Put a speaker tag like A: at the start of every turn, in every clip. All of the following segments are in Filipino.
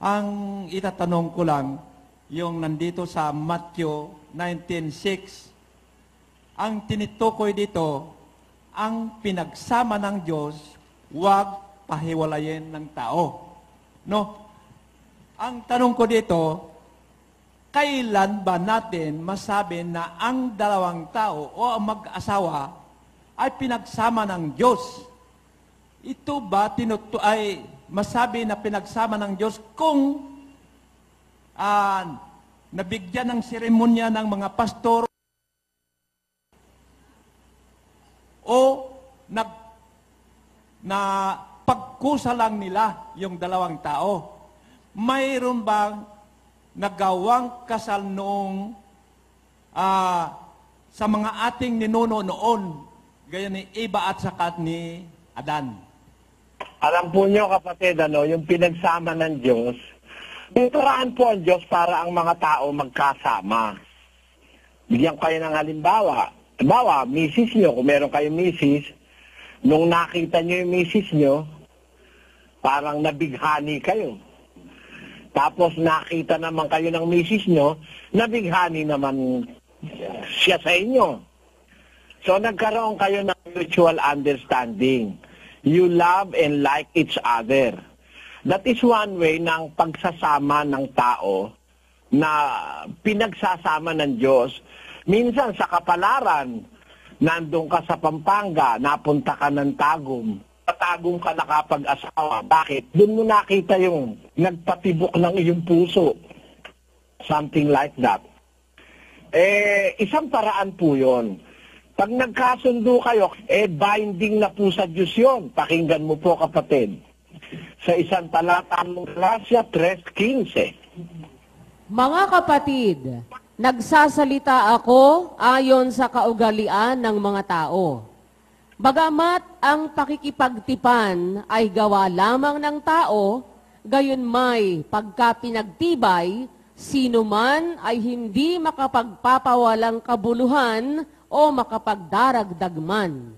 A: Ang itatanong ko lang, yung nandito sa Matthew 19:6, ang tinitukoy dito, ang pinagsama ng Diyos, huwag pahiwalayin ng tao. No? Ang tanong ko dito, kailan ba natin masabi na ang dalawang tao o ang mag-asawa ay pinagsama ng Diyos? Ito ba ay masabi na pinagsama ng Diyos kung nabigyan ng seremonya ng mga pastor o na pagkusa lang nila yung dalawang tao? Mayroon bang nagawang kasal noong sa mga ating ninuno noon, gaya ni Eva at saka ni Adan?
B: Alam po nyo kapatid, yung pinagsama ng Diyos, tuturaan po ang Diyos para ang mga tao magkasama. Bigyan kayo ng halimbawa. Halimbawa, misis nyo, kung meron kayong misis, nung nakita nyo yung misis nyo, parang nabighani kayo. Tapos nakita naman kayo ng misis nyo, nabighani naman siya sa inyo. So nagkaroon kayo ng mutual understanding. You love and like each other. That is one way ng pagsasama ng tao na pinagsasama ng Diyos. Minsan sa kapalaran, nandun ka sa Pampanga, napunta ka ng Tagum. Tagum ka nakapag-asawa. Bakit? Doon mo nakita yung nagpatibok ng iyong puso. Something like that. Isang paraan po yun. Pag nagkasundo kayo, binding na po sa Diyos yun. Pakinggan mo po kapatid. Sa isang talata ng Galatia 3:15.
C: Mga kapatid, nagsasalita ako ayon sa kaugalian ng mga tao. Bagamat ang pakikipagtipan ay gawa lamang ng tao, gayon may pagkapinagtibay, sino man ay hindi makapagpapawalang kabuluhan o makapagdaragdag man.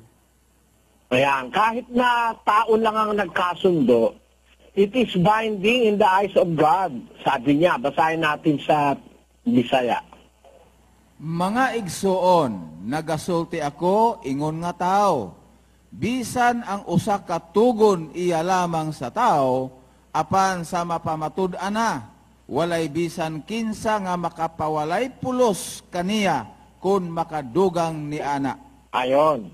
B: Ayan, kahit na tao lang ang nagkasundo, it is binding in the eyes of God. Sabi niya, basahin natin sa Bisaya.
D: Mga igsuon, nagasulti ako, ingon nga tao. Bisan ang usa ka tugon iya lamang sa tao, apan sa mapamatud-an na, walay bisan kinsa nga makapawalay pulos kaniya, kun makadugang ni ana.
B: Ayon.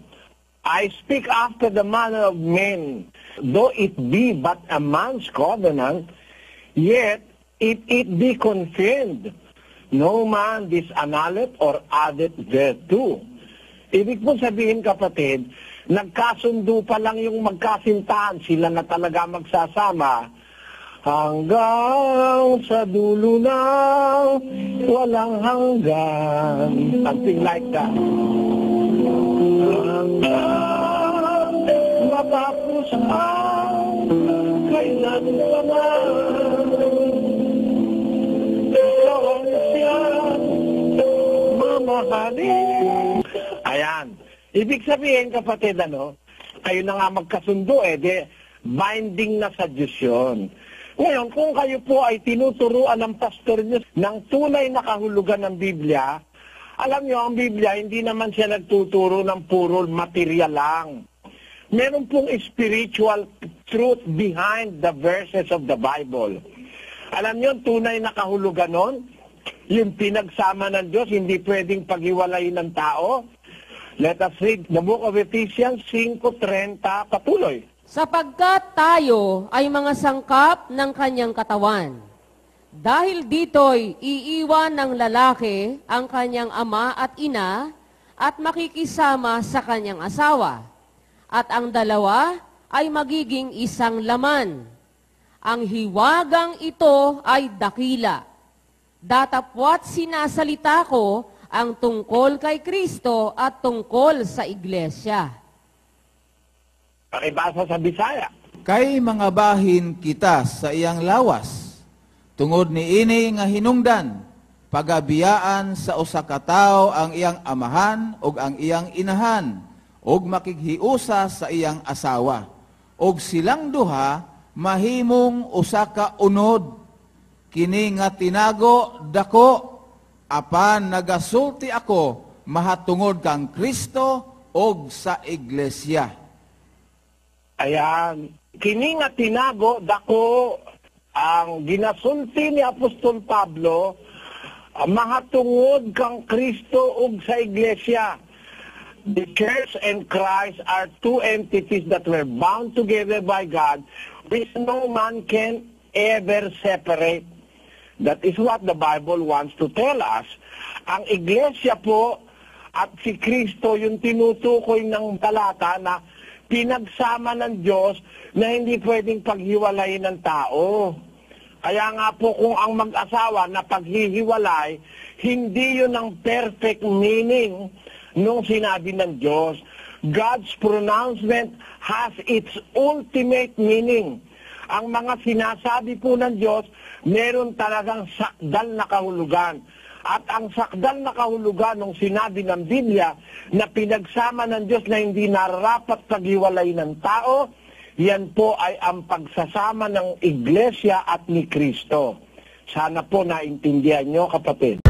B: I speak after the manner of men, though it be but a man's covenant, yet if it be confirmed, no man disannulleth or addeth thereto. Ibig po sabihin kapatid, nagkasundo pa lang yung magkasintahan, sila na talaga magsasama, hanggang sa dulo na walang hanggan. Something like that. Hanggang matapos ang kailan pa man, ikaw ang siyang mamahalin. Ayan. Ibig sabihin kapatid, kayo na nga magkasundo binding na sa Diyos yun. Ngayon, kung kayo po ay tinuturuan ng pastor niyo ng tunay na kahulugan ng Biblia, alam niyo, ang Biblia, hindi naman siya nagtuturo ng puro material lang. Meron pong spiritual truth behind the verses of the Bible. Alam niyo, tunay na kahulugan nun, yung pinagsama ng Diyos, hindi pwedeng paghiwalayin ng tao. Let us read the book of Ephesians 5:30, patuloy.
C: Sapagkat tayo ay mga sangkap ng kanyang katawan. Dahil dito'y iiwan ng lalaki ang kanyang ama at ina at makikisama sa kanyang asawa. At ang dalawa ay magiging isang laman. Ang hiwagang ito ay dakila. Datapwat sinasalita ko ang tungkol kay Kristo at tungkol sa iglesia.
B: Pakibasa sa Bisaya.
D: Kay mga bahin kita sa iyang lawas, tungod ni ini nga hinungdan, pagabiyaan sa usa ka tawo ang iyang amahan ug ang iyang inahan, ug makighiusa sa iyang asawa, ug silang duha mahimong usa ka unod. Kini nga tinago dako, apan nagasulti ako mahatungod kang Kristo og sa iglesia.
B: Ayan. Kini nga tinago dako ang ginasulti ni Apostol Pablo, mahatungod kang Kristo ug sa iglesia. The church and Christ are two entities that were bound together by God, which no man can ever separate. That is what the Bible wants to tell us. Ang iglesia po at si Kristo yung tinutukoy ng talata na pinagsama ng Diyos na hindi pwedeng paghiwalayin ng tao. Kaya nga po kung ang mag-asawa na paghihiwalay, hindi yun ang perfect meaning nung sinabi ng Diyos. God's pronouncement has its ultimate meaning. Ang mga sinasabi po ng Diyos, meron talagang sakdal na kahulugan. At ang sakdal na kahulugan nung sinabi ng Biblia na pinagsama ng Diyos na hindi nararapat paghiwalay ng tao, yan po ay ang pagsasama ng iglesia at ni Kristo. Sana po naintindihan nyo, kapatid.